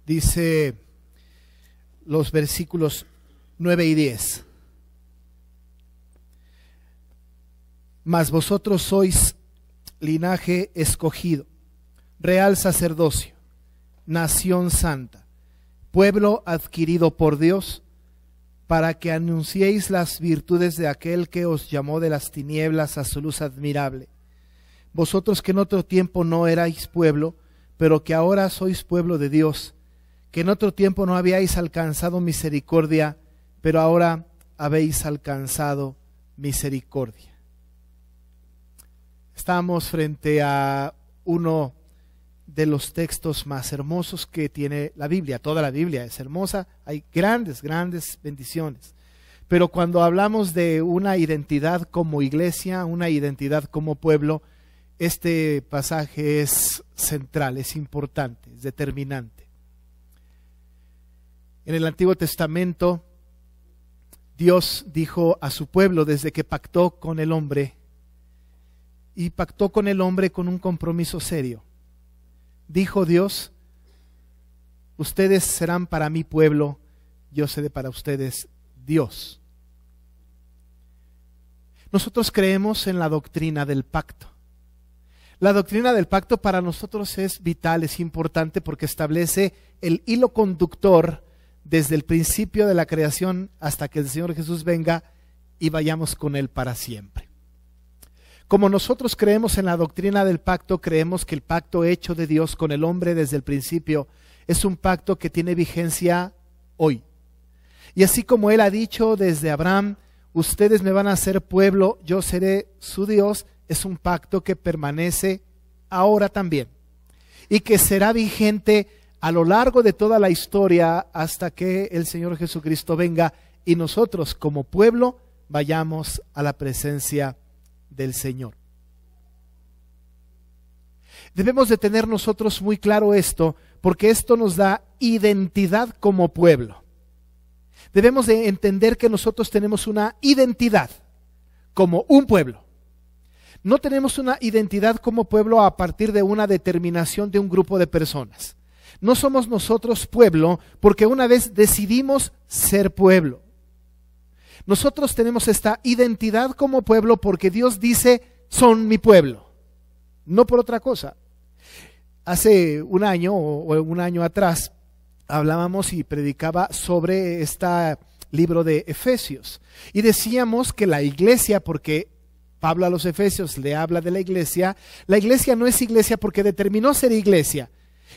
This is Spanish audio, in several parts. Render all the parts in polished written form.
Dice los versículos 9 y 10. Mas vosotros sois linaje escogido, real sacerdocio, nación santa, pueblo adquirido por Dios, para que anunciéis las virtudes de aquel que os llamó de las tinieblas a su luz admirable. Vosotros que en otro tiempo no erais pueblo, pero que ahora sois pueblo de Dios, que en otro tiempo no habíais alcanzado misericordia, pero ahora habéis alcanzado misericordia. Estamos frente a uno de los textos más hermosos que tiene la Biblia. Toda la Biblia es hermosa, hay grandes bendiciones. Pero cuando hablamos de una identidad como iglesia, una identidad como pueblo, este pasaje es central, es importante, es determinante. En el Antiguo Testamento, Dios dijo a su pueblo desde que pactó con el hombre, y pactó con el hombre con un compromiso serio. Dijo Dios: ustedes serán para mi pueblo, yo seré para ustedes Dios. Nosotros creemos en la doctrina del pacto. La doctrina del pacto para nosotros es vital, es importante porque establece el hilo conductor desde el principio de la creación hasta que el Señor Jesús venga y vayamos con Él para siempre. Como nosotros creemos en la doctrina del pacto, creemos que el pacto hecho de Dios con el hombre desde el principio es un pacto que tiene vigencia hoy. Y así como Él ha dicho desde Abraham: ustedes me van a hacer pueblo, yo seré su Dios, es un pacto que permanece ahora también y que será vigente a lo largo de toda la historia hasta que el Señor Jesucristo venga y nosotros como pueblo vayamos a la presencia del Señor. Debemos de tener nosotros muy claro esto, porque esto nos da identidad como pueblo. Debemos de entender que nosotros tenemos una identidad como un pueblo. No tenemos una identidad como pueblo a partir de una determinación de un grupo de personas. No somos nosotros pueblo porque una vez decidimos ser pueblo. Nosotros tenemos esta identidad como pueblo porque Dios dice: son mi pueblo, no por otra cosa. Hace un año o un año atrás hablábamos y predicaba sobre este libro de Efesios y decíamos que la iglesia, porque Pablo a los Efesios le habla de la iglesia no es iglesia porque determinó ser iglesia.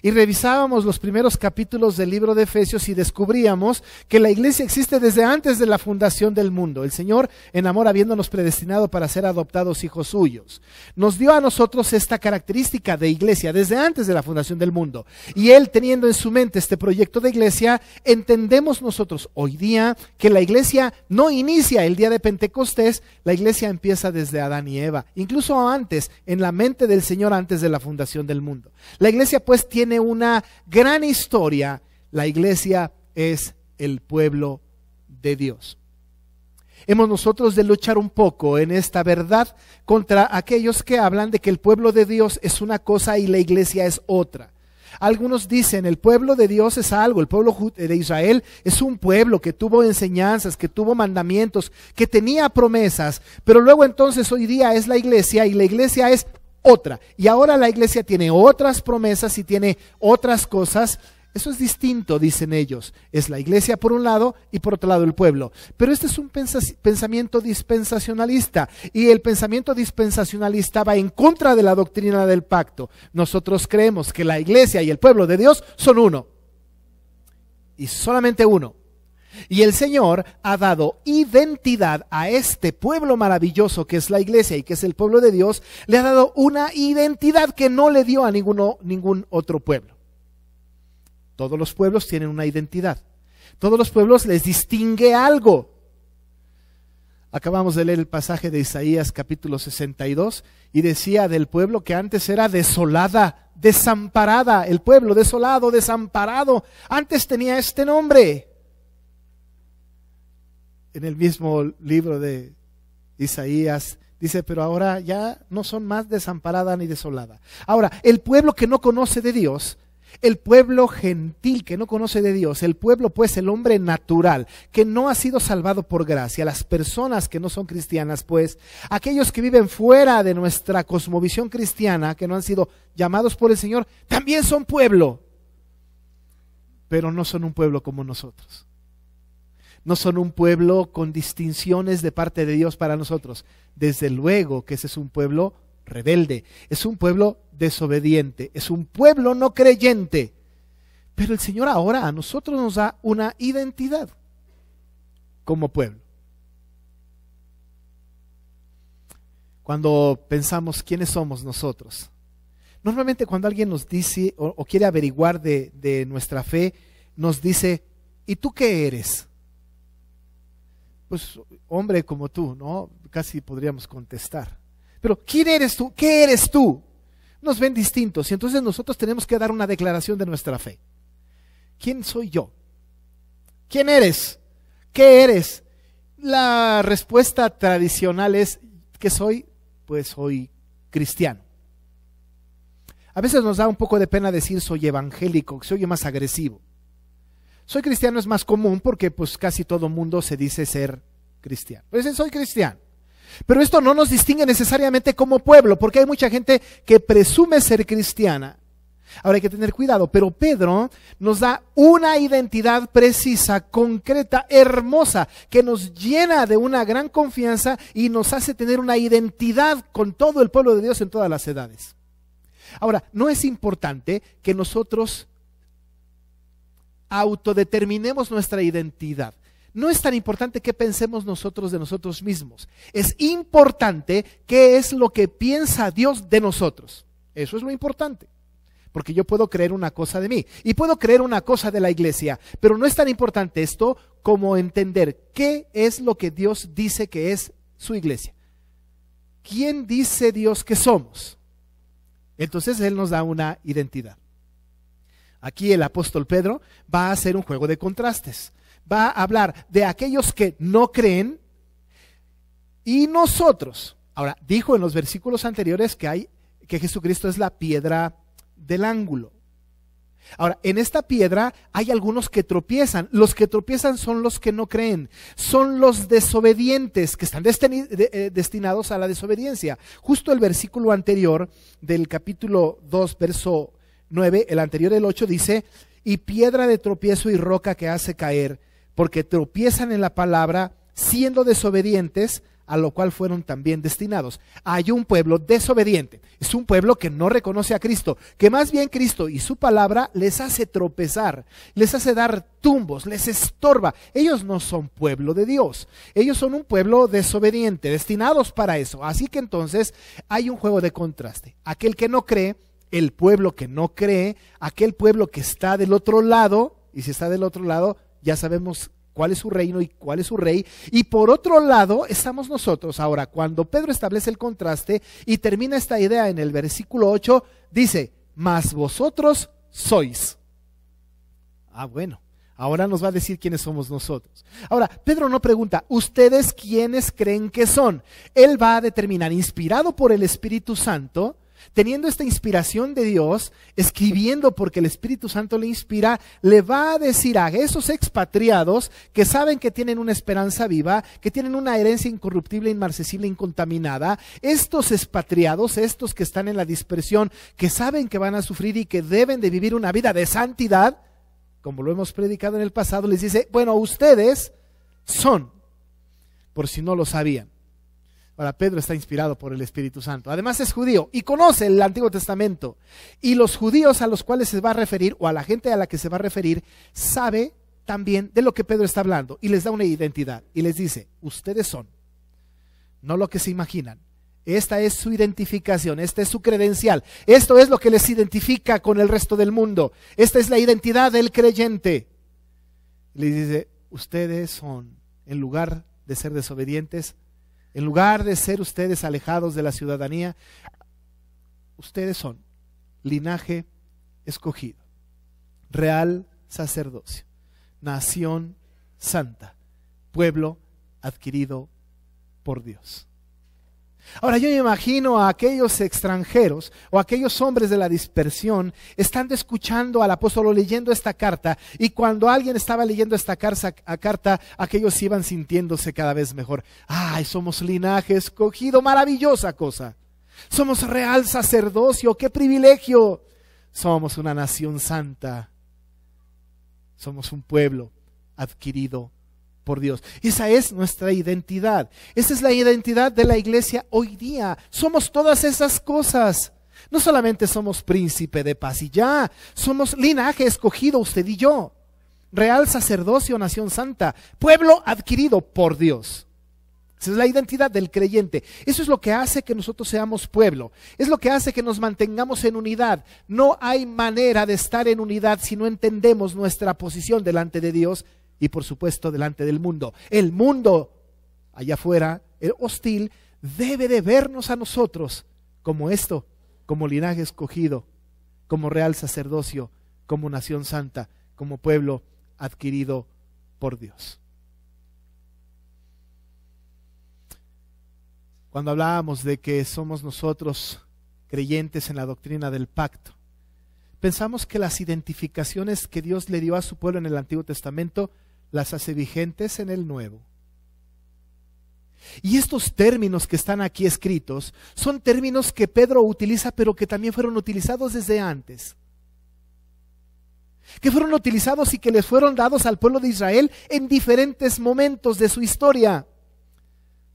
Y revisábamos los primeros capítulos del libro de Efesios y descubríamos que la iglesia existe desde antes de la fundación del mundo. El Señor, en amor, habiéndonos predestinado para ser adoptados hijos suyos, nos dio a nosotros esta característica de iglesia desde antes de la fundación del mundo. Y Él, teniendo en su mente este proyecto de iglesia, entendemos nosotros hoy día que la iglesia no inicia el día de Pentecostés, la iglesia empieza desde Adán y Eva, incluso antes, en la mente del Señor antes de la fundación del mundo. La iglesia pues tiene una gran historia. La iglesia es el pueblo de Dios. Hemos nosotros de luchar un poco en esta verdad contra aquellos que hablan de que el pueblo de Dios es una cosa y la iglesia es otra. Algunos dicen: el pueblo de Dios es algo, el pueblo de Israel es un pueblo que tuvo enseñanzas, que tuvo mandamientos, que tenía promesas, pero luego entonces hoy día es la iglesia y la iglesia es otra. Y ahora la iglesia tiene otras promesas y tiene otras cosas. Eso es distinto, dicen ellos. Es la iglesia por un lado y por otro lado el pueblo. Pero este es un pensamiento dispensacionalista. Y el pensamiento dispensacionalista va en contra de la doctrina del pacto. Nosotros creemos que la iglesia y el pueblo de Dios son uno. Y solamente uno. Y el Señor ha dado identidad a este pueblo maravilloso que es la iglesia y que es el pueblo de Dios. Le ha dado una identidad que no le dio a ningún otro pueblo. Todos los pueblos tienen una identidad. Todos los pueblos les distingue algo. Acabamos de leer el pasaje de Isaías capítulo 62 y decía del pueblo que antes era desolada, desamparada. El pueblo desolado, desamparado, antes tenía este nombre. En el mismo libro de Isaías dice: pero ahora ya no son más desamparada ni desolada. Ahora, el pueblo que no conoce de Dios El pueblo gentil que no conoce de Dios, el pueblo pues, el hombre natural, que no ha sido salvado por gracia, las personas que no son cristianas pues, aquellos que viven fuera de nuestra cosmovisión cristiana, que no han sido llamados por el Señor, también son pueblo, pero no son un pueblo como nosotros. No son un pueblo con distinciones de parte de Dios para nosotros. Desde luego que ese es un pueblo rebelde, es un pueblo desobediente, es un pueblo no creyente. Pero el Señor ahora a nosotros nos da una identidad como pueblo. Cuando pensamos quiénes somos nosotros, normalmente cuando alguien nos dice o quiere averiguar de nuestra fe, nos dice, ¿y tú qué eres? Pues hombre como tú, ¿no? Casi podríamos contestar. Pero ¿quién eres tú? ¿Qué eres tú? Nos ven distintos y entonces nosotros tenemos que dar una declaración de nuestra fe. ¿Quién soy yo? ¿Quién eres? ¿Qué eres? La respuesta tradicional es, ¿qué soy? Pues soy cristiano. A veces nos da un poco de pena decir soy evangélico, soy más agresivo. Soy cristiano es más común porque pues casi todo mundo se dice ser cristiano. Pues soy cristiano. Pero esto no nos distingue necesariamente como pueblo, porque hay mucha gente que presume ser cristiana. Ahora hay que tener cuidado, pero Pedro nos da una identidad precisa, concreta, hermosa, que nos llena de una gran confianza y nos hace tener una identidad con todo el pueblo de Dios en todas las edades. Ahora, no es importante que nosotros autodeterminemos nuestra identidad. No es tan importante qué pensemos nosotros de nosotros mismos. Es importante qué es lo que piensa Dios de nosotros. Eso es lo importante. Porque yo puedo creer una cosa de mí y puedo creer una cosa de la iglesia, pero no es tan importante esto como entender qué es lo que Dios dice que es su iglesia. ¿Quién dice Dios que somos? Entonces Él nos da una identidad. Aquí el apóstol Pedro va a hacer un juego de contrastes. Va a hablar de aquellos que no creen y nosotros. Ahora, dijo en los versículos anteriores que Jesucristo es la piedra del ángulo. Ahora, en esta piedra hay algunos que tropiezan. Los que tropiezan son los que no creen. Son los desobedientes que están destinados a la desobediencia. Justo el versículo anterior del capítulo 2, verso 9, el anterior, el 8, dice, y piedra de tropiezo y roca que hace caer, porque tropiezan en la palabra, siendo desobedientes, a lo cual fueron también destinados. Hay un pueblo desobediente, es un pueblo que no reconoce a Cristo, que más bien Cristo y su palabra les hace tropezar, les hace dar tumbos, les estorba. Ellos no son pueblo de Dios, ellos son un pueblo desobediente, destinados para eso. Así que entonces hay un juego de contraste. Aquel que no cree, el pueblo que no cree, aquel pueblo que está del otro lado, y si está del otro lado, ya sabemos cuál es su reino y cuál es su rey, y por otro lado estamos nosotros. Ahora, cuando Pedro establece el contraste y termina esta idea en el versículo 8, dice, mas vosotros sois. Bueno, ahora nos va a decir quiénes somos nosotros. Ahora, Pedro no pregunta, ¿ustedes quiénes creen que son? Él va a determinar, inspirado por el Espíritu Santo, teniendo esta inspiración de Dios, escribiendo porque el Espíritu Santo le inspira, le va a decir a esos expatriados que saben que tienen una esperanza viva, que tienen una herencia incorruptible, inmarcesible, incontaminada, estos expatriados, estos que están en la dispersión, que saben que van a sufrir y que deben de vivir una vida de santidad, como lo hemos predicado en el pasado, les dice, bueno, ustedes son, por si no lo sabían. Ahora, Pedro está inspirado por el Espíritu Santo. Además es judío y conoce el Antiguo Testamento. Y los judíos a los cuales se va a referir, o a la gente a la que se va a referir, sabe también de lo que Pedro está hablando. Y les da una identidad. Y les dice, ustedes son, no lo que se imaginan. Esta es su identificación, esta es su credencial. Esto es lo que les identifica con el resto del mundo. Esta es la identidad del creyente. Les dice, ustedes son, en lugar de ser desobedientes, en lugar de ser ustedes alejados de la ciudadanía, ustedes son linaje escogido, real sacerdocio, nación santa, pueblo adquirido por Dios. Ahora yo me imagino a aquellos extranjeros o aquellos hombres de la dispersión estando escuchando al apóstol o leyendo esta carta, y cuando alguien estaba leyendo esta carta, aquellos iban sintiéndose cada vez mejor. ¡Ay, somos linaje escogido! ¡Maravillosa cosa! Somos real sacerdocio, ¡qué privilegio! Somos una nación santa. Somos un pueblo adquirido por Dios. Esa es nuestra identidad. Esa es la identidad de la iglesia hoy día. Somos todas esas cosas. No solamente somos príncipe de paz y ya, somos linaje escogido, usted y yo. Real sacerdocio, nación santa, pueblo adquirido por Dios. Esa es la identidad del creyente. Eso es lo que hace que nosotros seamos pueblo. Es lo que hace que nos mantengamos en unidad. No hay manera de estar en unidad si no entendemos nuestra posición delante de Dios y por supuesto delante del mundo. El mundo allá afuera, el hostil, debe de vernos a nosotros como esto, como linaje escogido, como real sacerdocio, como nación santa, como pueblo adquirido por Dios. Cuando hablábamos de que somos nosotros creyentes en la doctrina del pacto, pensamos que las identificaciones que Dios le dio a su pueblo en el Antiguo Testamento las hace vigentes en el Nuevo. Y estos términos que están aquí escritos son términos que Pedro utiliza, pero que también fueron utilizados desde antes. Que fueron utilizados y que les fueron dados al pueblo de Israel en diferentes momentos de su historia.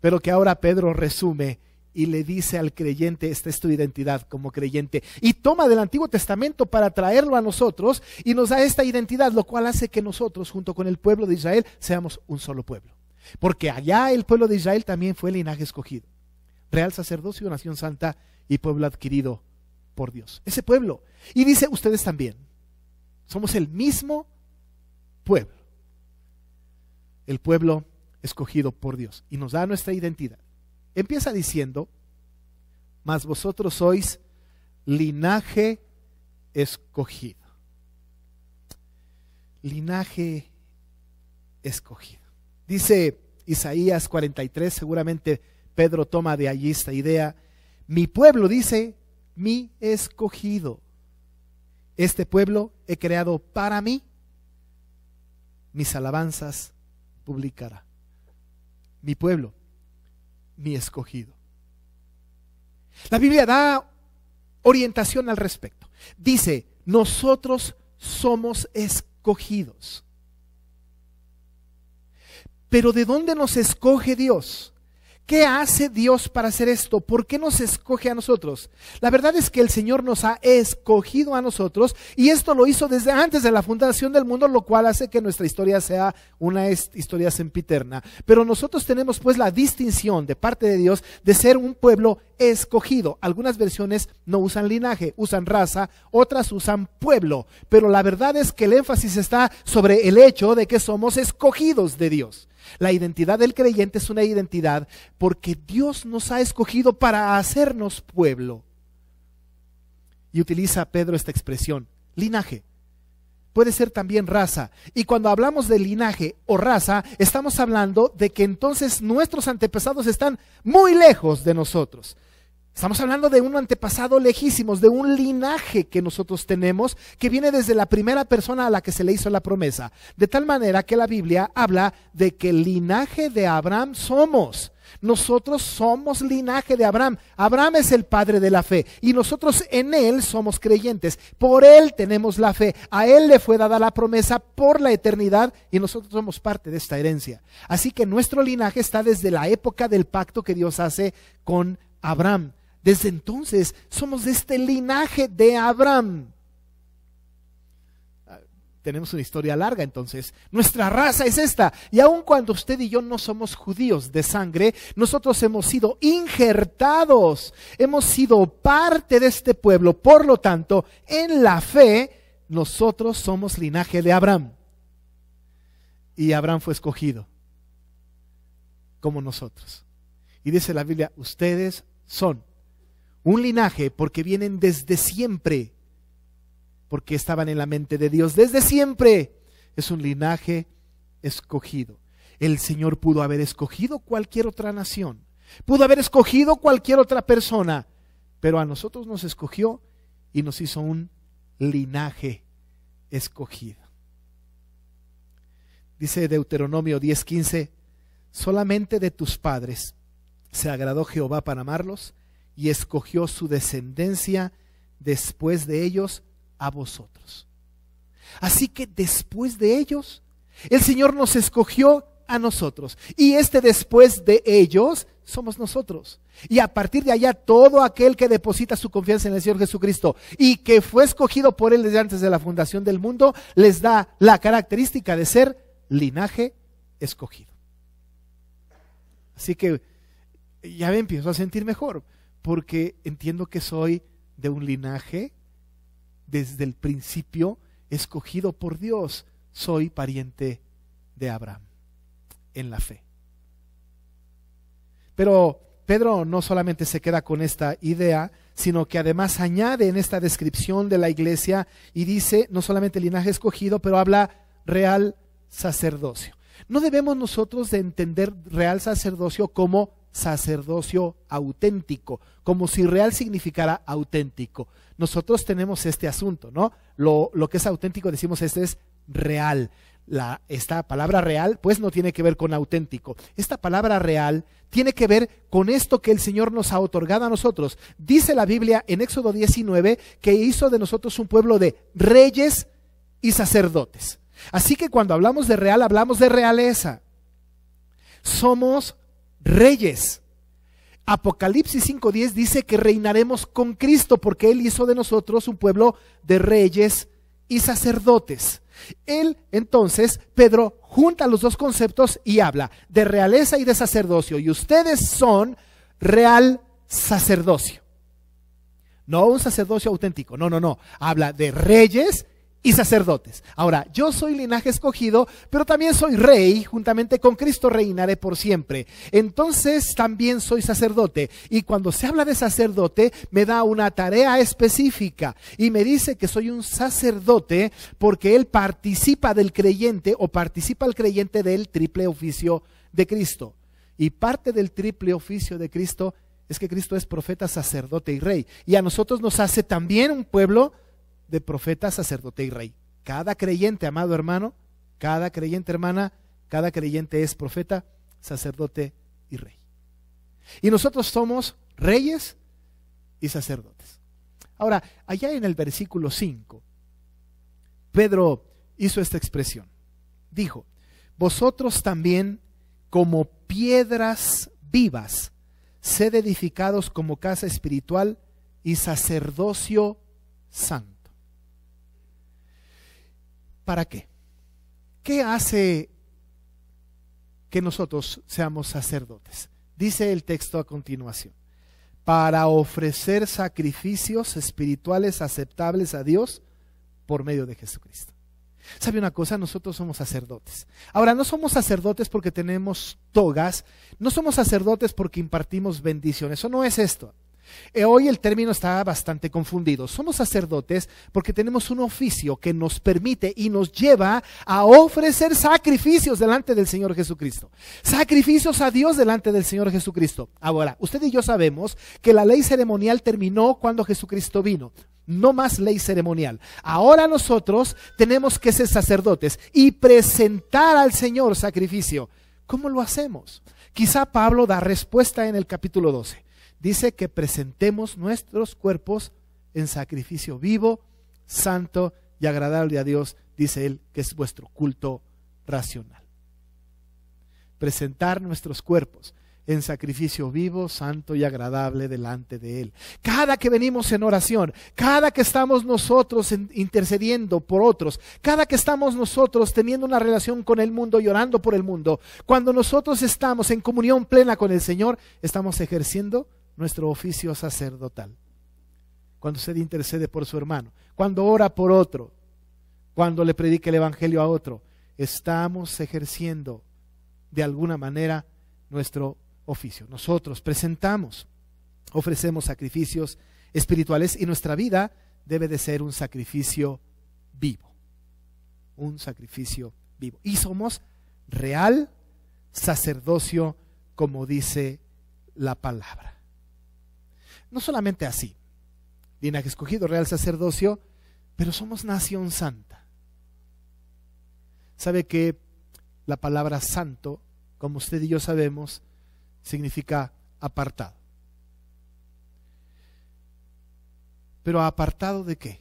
Pero que ahora Pedro resume y le dice al creyente, esta es tu identidad como creyente. Y toma del Antiguo Testamento para traerlo a nosotros y nos da esta identidad, lo cual hace que nosotros, junto con el pueblo de Israel, seamos un solo pueblo. Porque allá el pueblo de Israel también fue linaje escogido. Real sacerdocio, nación santa y pueblo adquirido por Dios. Ese pueblo. Y dice, ustedes también. Somos el mismo pueblo. El pueblo escogido por Dios, y nos da nuestra identidad. Empieza diciendo, mas vosotros sois linaje escogido. Linaje escogido. Dice Isaías 43, seguramente Pedro toma de allí esta idea. Mi pueblo, dice, mi escogido. Este pueblo he creado para mí, mis alabanzas publicará. Mi pueblo, mi escogido. La Biblia da orientación al respecto. Dice, nosotros somos escogidos. Pero ¿de dónde nos escoge Dios? ¿Qué hace Dios para hacer esto? ¿Por qué nos escoge a nosotros? La verdad es que el Señor nos ha escogido a nosotros, y esto lo hizo desde antes de la fundación del mundo, lo cual hace que nuestra historia sea una historia sempiterna. Pero nosotros tenemos pues la distinción de parte de Dios de ser un pueblo escogido. Algunas versiones no usan linaje, usan raza, otras usan pueblo. Pero la verdad es que el énfasis está sobre el hecho de que somos escogidos de Dios. La identidad del creyente es una identidad porque Dios nos ha escogido para hacernos pueblo. Y utiliza Pedro esta expresión, linaje. Puede ser también raza. Y cuando hablamos de linaje o raza, estamos hablando de que entonces nuestros antepasados están muy lejos de nosotros. Estamos hablando de un antepasado lejísimos, de un linaje que nosotros tenemos, que viene desde la primera persona a la que se le hizo la promesa. De tal manera que la Biblia habla de que el linaje de Abraham somos. Nosotros somos linaje de Abraham. Abraham es el padre de la fe y nosotros en él somos creyentes. Por él tenemos la fe. A él le fue dada la promesa por la eternidad y nosotros somos parte de esta herencia. Así que nuestro linaje está desde la época del pacto que Dios hace con Abraham. Desde entonces somos de este linaje de Abraham. Tenemos una historia larga entonces. Nuestra raza es esta. Y aun cuando usted y yo no somos judíos de sangre, nosotros hemos sido injertados. Hemos sido parte de este pueblo. Por lo tanto, en la fe, nosotros somos linaje de Abraham. Y Abraham fue escogido como nosotros. Y dice la Biblia, ustedes son un linaje porque vienen desde siempre, porque estaban en la mente de Dios desde siempre. Es un linaje escogido. El Señor pudo haber escogido cualquier otra nación, Pudo haber escogido cualquier otra persona, pero a nosotros nos escogió y nos hizo un linaje escogido. Dice Deuteronomio 10:15, solamente de tus padres se agradó Jehová para amarlos y escogió su descendencia después de ellos a vosotros. Así que después de ellos, el Señor nos escogió a nosotros. Y después de ellos somos nosotros. Y a partir de allá, todo aquel que deposita su confianza en el Señor Jesucristo y que fue escogido por Él desde antes de la fundación del mundo, les da la característica de ser linaje escogido. Así que ya me empiezo a sentir mejor, porque entiendo que soy de un linaje desde el principio escogido por Dios. Soy pariente de Abraham en la fe. Pero Pedro no solamente se queda con esta idea, sino que además añade en esta descripción de la iglesia y dice no solamente linaje escogido, pero habla real sacerdocio. No debemos nosotros de entender real sacerdocio como sacerdocio auténtico, como si real significara auténtico. Nosotros tenemos este asunto, ¿no? Lo que es auténtico decimos es real. Esta palabra real pues no tiene que ver con auténtico. Esta palabra real tiene que ver con esto que el Señor nos ha otorgado a nosotros. Dice la Biblia en Éxodo 19 que hizo de nosotros un pueblo de reyes y sacerdotes. Así que cuando hablamos de real, hablamos de realeza. Somos reyes. Apocalipsis 5:10 dice que reinaremos con Cristo porque Él hizo de nosotros un pueblo de reyes y sacerdotes. Él, entonces, Pedro junta los dos conceptos y habla de realeza y de sacerdocio. Y ustedes son real sacerdocio. No un sacerdocio auténtico, no. Habla de reyes y sacerdotes. Ahora, yo soy linaje escogido, pero también soy rey, juntamente con Cristo reinaré por siempre. Entonces también soy sacerdote. Y cuando se habla de sacerdote, me da una tarea específica y me dice que soy un sacerdote porque él participa del creyente o participa el creyente del triple oficio de Cristo. Y parte del triple oficio de Cristo es que Cristo es profeta, sacerdote y rey. Y a nosotros nos hace también un pueblo de profeta, sacerdote y rey. Cada creyente, amado hermano, cada creyente, hermana, cada creyente es profeta, sacerdote y rey. Y nosotros somos reyes y sacerdotes. Ahora, allá en el versículo 5, Pedro hizo esta expresión. Dijo, vosotros también como piedras vivas, sed edificados como casa espiritual y sacerdocio santo. ¿Para qué? ¿Qué hace que nosotros seamos sacerdotes? Dice el texto a continuación. Para ofrecer sacrificios espirituales aceptables a Dios por medio de Jesucristo. ¿Sabe una cosa? Nosotros somos sacerdotes. Ahora, no somos sacerdotes porque tenemos togas, no somos sacerdotes porque impartimos bendiciones, eso no es esto. Hoy el término está bastante confundido. Somos sacerdotes porque tenemos un oficio que nos permite y nos lleva a ofrecer sacrificios delante del Señor Jesucristo. Sacrificios a Dios delante del Señor Jesucristo. Ahora, usted y yo sabemos que la ley ceremonial terminó cuando Jesucristo vino. No más ley ceremonial. Ahora nosotros tenemos que ser sacerdotes y presentar al Señor sacrificio. ¿Cómo lo hacemos? Quizá Pablo da respuesta en el capítulo 12. Dice que presentemos nuestros cuerpos en sacrificio vivo, santo y agradable a Dios, dice él, que es vuestro culto racional. Presentar nuestros cuerpos en sacrificio vivo, santo y agradable delante de Él. Cada que venimos en oración, cada que estamos nosotros intercediendo por otros, cada que estamos nosotros teniendo una relación con el mundo y orando por el mundo, cuando nosotros estamos en comunión plena con el Señor, estamos ejerciendo nuestro oficio sacerdotal. Cuando usted intercede por su hermano, cuando ora por otro, cuando le predica el evangelio a otro, estamos ejerciendo de alguna manera nuestro oficio. Nosotros presentamos, ofrecemos sacrificios espirituales y nuestra vida debe de ser un sacrificio vivo. Un sacrificio vivo. Y somos real sacerdocio, como dice la palabra. No solamente así, linaje escogido, real sacerdocio, pero somos nación santa. ¿Sabe que la palabra santo, como usted y yo sabemos, significa apartado? ¿Pero apartado de qué?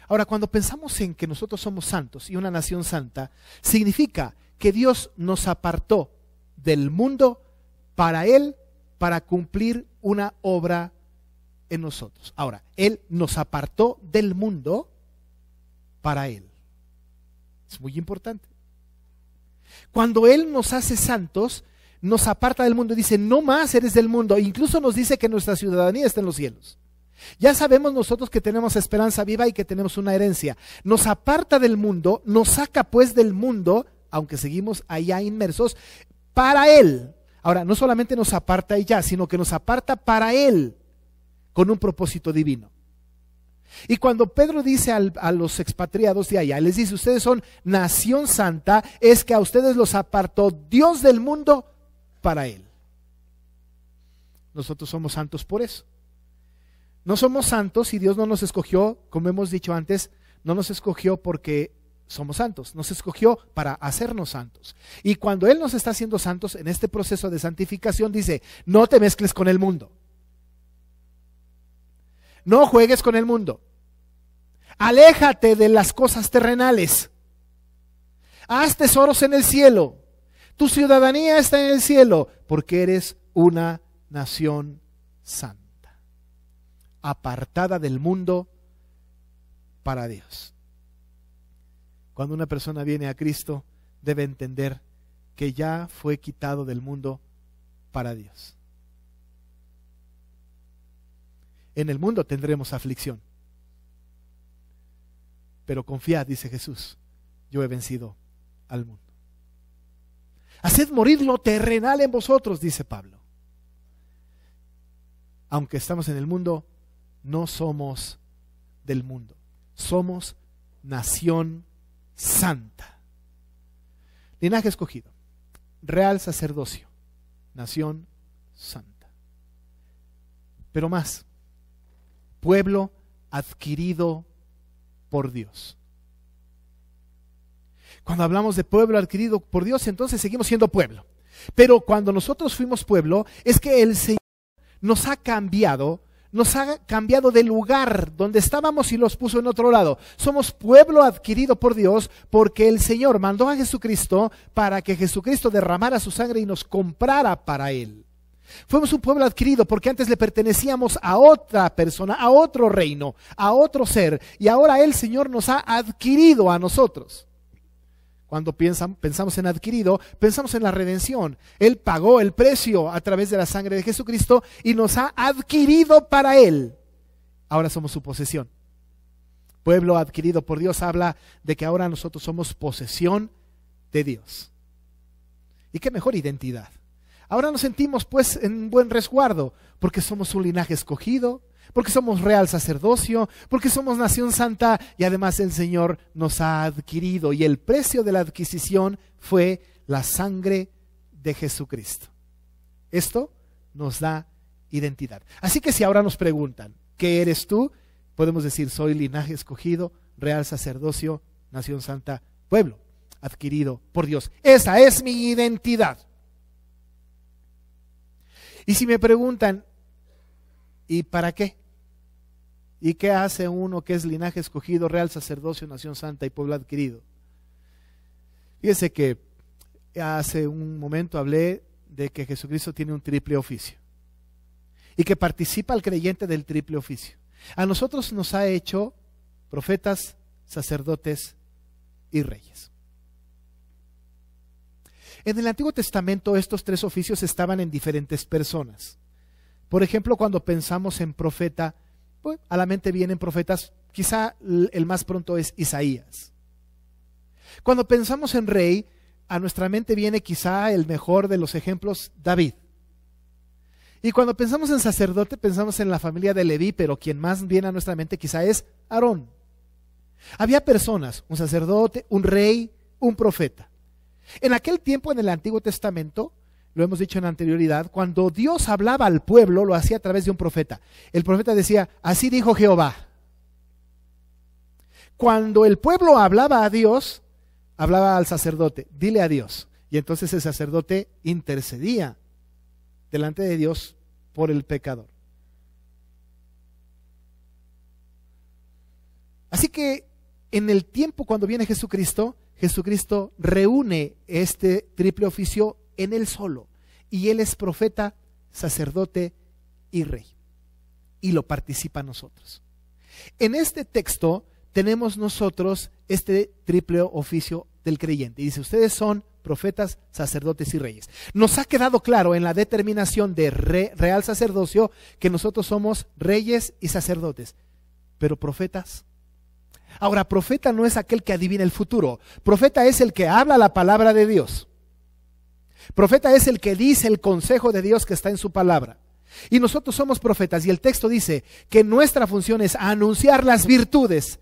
Ahora, cuando pensamos en que nosotros somos santos y una nación santa, significa que Dios nos apartó del mundo para Él, para cumplir una obra en nosotros. Ahora, Él nos apartó del mundo para Él. Es muy importante. Cuando Él nos hace santos, nos aparta del mundo y dice, no más eres del mundo. Incluso nos dice que nuestra ciudadanía está en los cielos. Ya sabemos nosotros que tenemos esperanza viva y que tenemos una herencia. Nos aparta del mundo, nos saca pues del mundo, aunque seguimos allá inmersos, para Él. Ahora, no solamente nos aparta y ya, sino que nos aparta para Él, con un propósito divino. Y cuando Pedro dice a los expatriados de allá, les dice, ustedes son nación santa, es que a ustedes los apartó Dios del mundo para Él. Nosotros somos santos por eso. No somos santos y Dios no nos escogió, como hemos dicho antes, no nos escogió porque somos santos, nos escogió para hacernos santos. Y cuando Él nos está haciendo santos en este proceso de santificación, dice, no te mezcles con el mundo. No juegues con el mundo. Aléjate de las cosas terrenales. Haz tesoros en el cielo. Tu ciudadanía está en el cielo porque eres una nación santa, apartada del mundo para Dios. Cuando una persona viene a Cristo, debe entender que ya fue quitado del mundo para Dios. En el mundo tendremos aflicción, pero confiad, dice Jesús, yo he vencido al mundo. Haced morir lo terrenal en vosotros, dice Pablo. Aunque estamos en el mundo, no somos del mundo, somos nación santa. Linaje escogido, real sacerdocio, nación santa. Pero más, pueblo adquirido por Dios. Cuando hablamos de pueblo adquirido por Dios, entonces seguimos siendo pueblo. Pero cuando nosotros fuimos pueblo, es que el Señor nos ha cambiado de lugar donde estábamos y los puso en otro lado. Somos pueblo adquirido por Dios porque el Señor mandó a Jesucristo para que Jesucristo derramara su sangre y nos comprara para Él. Fuimos un pueblo adquirido porque antes le pertenecíamos a otra persona, a otro reino, a otro ser, y ahora el Señor nos ha adquirido a nosotros. Cuando pensamos en adquirido, pensamos en la redención. Él pagó el precio a través de la sangre de Jesucristo y nos ha adquirido para Él. Ahora somos su posesión. Pueblo adquirido por Dios habla de que ahora nosotros somos posesión de Dios. ¿Y qué mejor identidad? Ahora nos sentimos pues en buen resguardo porque somos un linaje escogido, porque somos real sacerdocio, porque somos nación santa y además el Señor nos ha adquirido y el precio de la adquisición fue la sangre de Jesucristo. Esto nos da identidad. Así que si ahora nos preguntan, ¿qué eres tú? Podemos decir, soy linaje escogido, real sacerdocio, nación santa, pueblo adquirido por Dios. Esa es mi identidad. Y si me preguntan, ¿y para qué? ¿Y qué hace uno que es linaje escogido, real sacerdocio, nación santa y pueblo adquirido? Fíjese que hace un momento hablé de que Jesucristo tiene un triple oficio y que participa el creyente del triple oficio. A nosotros nos ha hecho profetas, sacerdotes y reyes. En el Antiguo Testamento estos tres oficios estaban en diferentes personas. Por ejemplo, cuando pensamos en profeta, pues, a la mente vienen profetas, quizá el más pronto es Isaías. Cuando pensamos en rey, a nuestra mente viene quizá el mejor de los ejemplos, David. Y cuando pensamos en sacerdote, pensamos en la familia de Leví, pero quien más viene a nuestra mente quizá es Aarón. Había personas, un sacerdote, un rey, un profeta. En aquel tiempo, en el Antiguo Testamento, lo hemos dicho en anterioridad, cuando Dios hablaba al pueblo, lo hacía a través de un profeta. El profeta decía, así dijo Jehová. Cuando el pueblo hablaba a Dios, hablaba al sacerdote, dile a Dios. Y entonces el sacerdote intercedía delante de Dios por el pecador. Así que en el tiempo cuando viene Jesucristo, Jesucristo reúne este triple oficio en Él solo. Y Él es profeta, sacerdote y rey. Y lo participa a nosotros. En este texto tenemos nosotros este triple oficio del creyente. Y dice, ustedes son profetas, sacerdotes y reyes. Nos ha quedado claro en la determinación de real sacerdocio que nosotros somos reyes y sacerdotes. Pero profetas. Ahora, profeta no es aquel que adivina el futuro. Profeta es el que habla la palabra de Dios. Profeta es el que dice el consejo de Dios que está en su palabra. Y nosotros somos profetas y el texto dice que nuestra función es anunciar las virtudes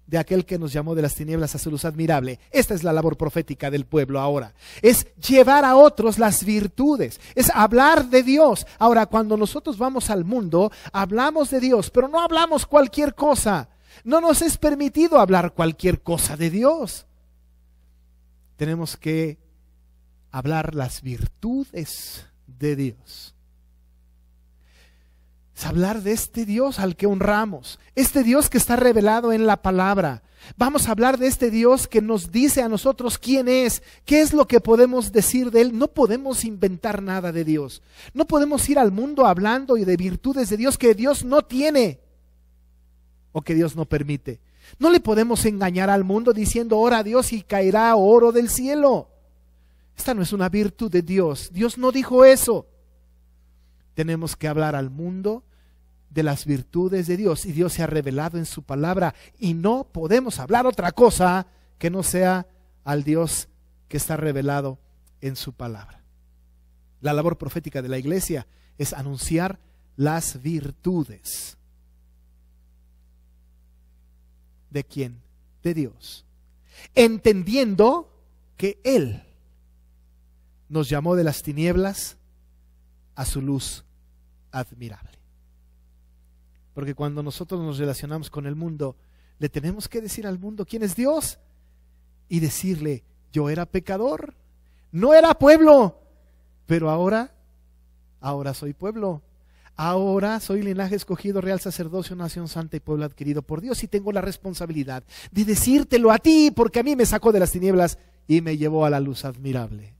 de aquel que nos llamó de las tinieblas a su luz admirable. Esta es la labor profética del pueblo ahora. Es llevar a otros las virtudes, es hablar de Dios. Ahora, cuando nosotros vamos al mundo, hablamos de Dios, pero no hablamos cualquier cosa. No nos es permitido hablar cualquier cosa de Dios. Tenemos que hablar las virtudes de Dios. Es hablar de este Dios al que honramos, este Dios que está revelado en la palabra. Vamos a hablar de este Dios que nos dice a nosotros quién es, qué es lo que podemos decir de Él. No podemos inventar nada de Dios. No podemos ir al mundo hablando y de virtudes de Dios que Dios no tiene o que Dios no permite. No le podemos engañar al mundo diciendo ora a Dios y caerá oro del cielo. Esta no es una virtud de Dios. Dios no dijo eso. Tenemos que hablar al mundo de las virtudes de Dios y Dios se ha revelado en su palabra y no podemos hablar otra cosa que no sea al Dios que está revelado en su palabra. La labor profética de la iglesia es anunciar las virtudes. ¿De quién? De Dios. Entendiendo que Él nos llamó de las tinieblas a su luz admirable. Porque cuando nosotros nos relacionamos con el mundo, le tenemos que decir al mundo quién es Dios y decirle, yo era pecador, no era pueblo, pero ahora soy pueblo. Ahora soy linaje escogido, real sacerdocio, nación santa y pueblo adquirido por Dios y tengo la responsabilidad de decírtelo a ti porque a mí me sacó de las tinieblas y me llevó a la luz admirable.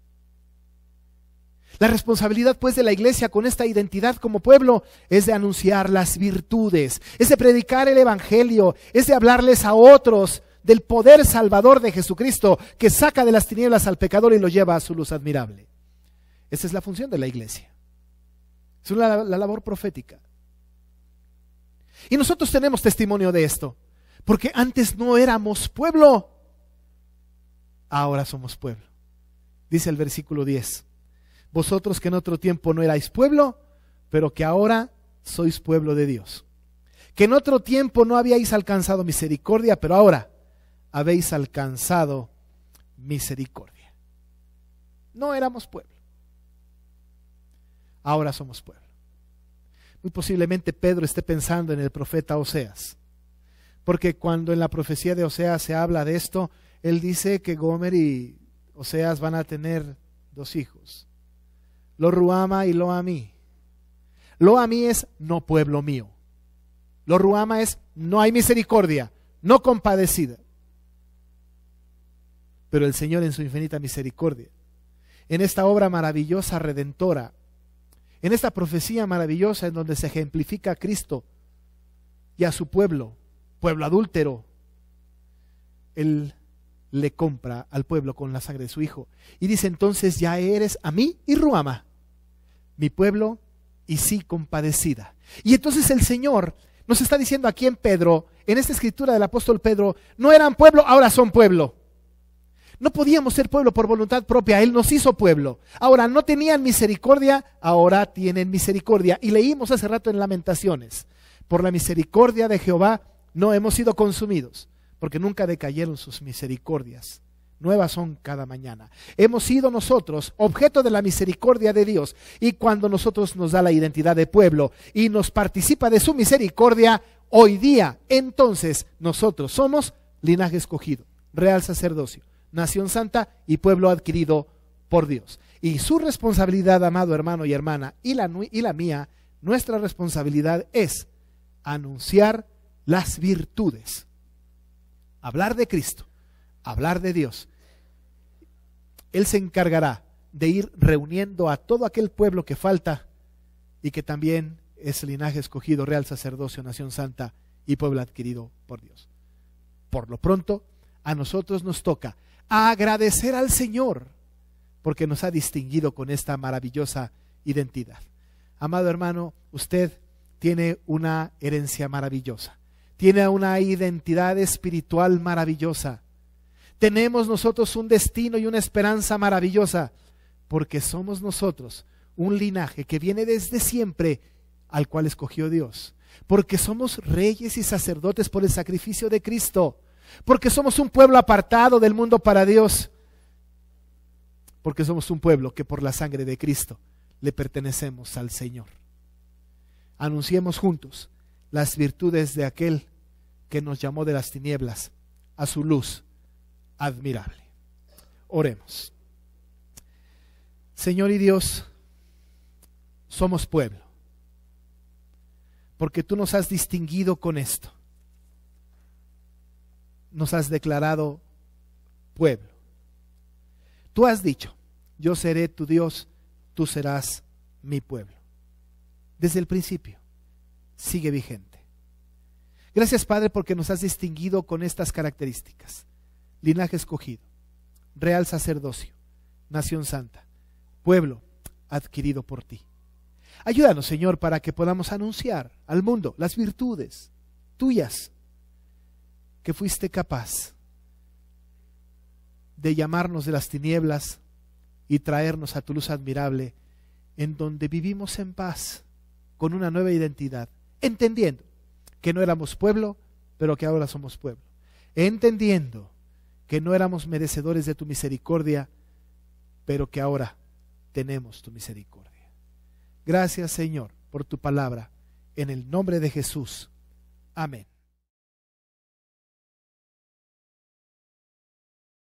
La responsabilidad pues de la iglesia con esta identidad como pueblo es de anunciar las virtudes, es de predicar el evangelio, es de hablarles a otros del poder salvador de Jesucristo que saca de las tinieblas al pecador y lo lleva a su luz admirable. Esa es la función de la iglesia. Es la labor profética. Y nosotros tenemos testimonio de esto, porque antes no éramos pueblo, ahora somos pueblo. Dice el versículo 10, vosotros que en otro tiempo no erais pueblo, pero que ahora sois pueblo de Dios. Que en otro tiempo no habíais alcanzado misericordia, pero ahora habéis alcanzado misericordia. No éramos pueblo. Ahora somos pueblo. Muy posiblemente Pedro esté pensando en el profeta Oseas, porque cuando en la profecía de Oseas se habla de esto, él dice que Gomer y Oseas van a tener 2 hijos, Lo Ruama y Lo Amí. Lo Amí es no pueblo mío. Lo Ruama es no hay misericordia, no compadecida. Pero el Señor en su infinita misericordia, en esta obra maravillosa redentora, en esta profecía maravillosa en donde se ejemplifica a Cristo y a su pueblo, pueblo adúltero, Él le compra al pueblo con la sangre de su Hijo. Y dice entonces ya eres a mí y Ruama, mi pueblo y sí compadecida. Y entonces el Señor nos está diciendo aquí en Pedro, en esta escritura del apóstol Pedro, no eran pueblo, ahora son pueblo. No podíamos ser pueblo por voluntad propia, Él nos hizo pueblo. Ahora no tenían misericordia, ahora tienen misericordia. Y leímos hace rato en Lamentaciones, por la misericordia de Jehová no hemos sido consumidos, porque nunca decayeron sus misericordias, nuevas son cada mañana. Hemos sido nosotros objeto de la misericordia de Dios, y cuando nosotros nos da la identidad de pueblo y nos participa de su misericordia, hoy día entonces nosotros somos linaje escogido, real sacerdocio, nación santa y pueblo adquirido por Dios. Y su responsabilidad, amado hermano y hermana, y la mía, nuestra responsabilidad es anunciar las virtudes, hablar de Cristo, hablar de Dios. Él se encargará de ir reuniendo a todo aquel pueblo que falta y que también es linaje escogido, real sacerdocio, nación santa y pueblo adquirido por Dios. Por lo pronto, a nosotros nos toca agradecer al Señor porque nos ha distinguido con esta maravillosa identidad. Amado hermano, usted tiene una herencia maravillosa, tiene una identidad espiritual maravillosa. Tenemos nosotros un destino y una esperanza maravillosa, porque somos nosotros un linaje que viene desde siempre, al cual escogió Dios. Porque somos reyes y sacerdotes por el sacrificio de Cristo. Porque somos un pueblo apartado del mundo para Dios. Porque somos un pueblo que por la sangre de Cristo le pertenecemos al Señor. Anunciemos juntos las virtudes de aquel que nos llamó de las tinieblas a su luz admirable. Oremos. Señor y Dios, somos pueblo, porque tú nos has distinguido con esto. Nos has declarado pueblo. Tú has dicho, yo seré tu Dios, tú serás mi pueblo. Desde el principio, sigue vigente. Gracias, Padre, porque nos has distinguido con estas características: linaje escogido, real sacerdocio, nación santa, pueblo adquirido por ti. Ayúdanos, Señor, para que podamos anunciar al mundo las virtudes tuyas, que fuiste capaz de llamarnos de las tinieblas y traernos a tu luz admirable, en donde vivimos en paz, con una nueva identidad, entendiendo que no éramos pueblo, pero que ahora somos pueblo, entendiendo que no éramos merecedores de tu misericordia, pero que ahora tenemos tu misericordia. Gracias, Señor, por tu palabra, en el nombre de Jesús. Amén.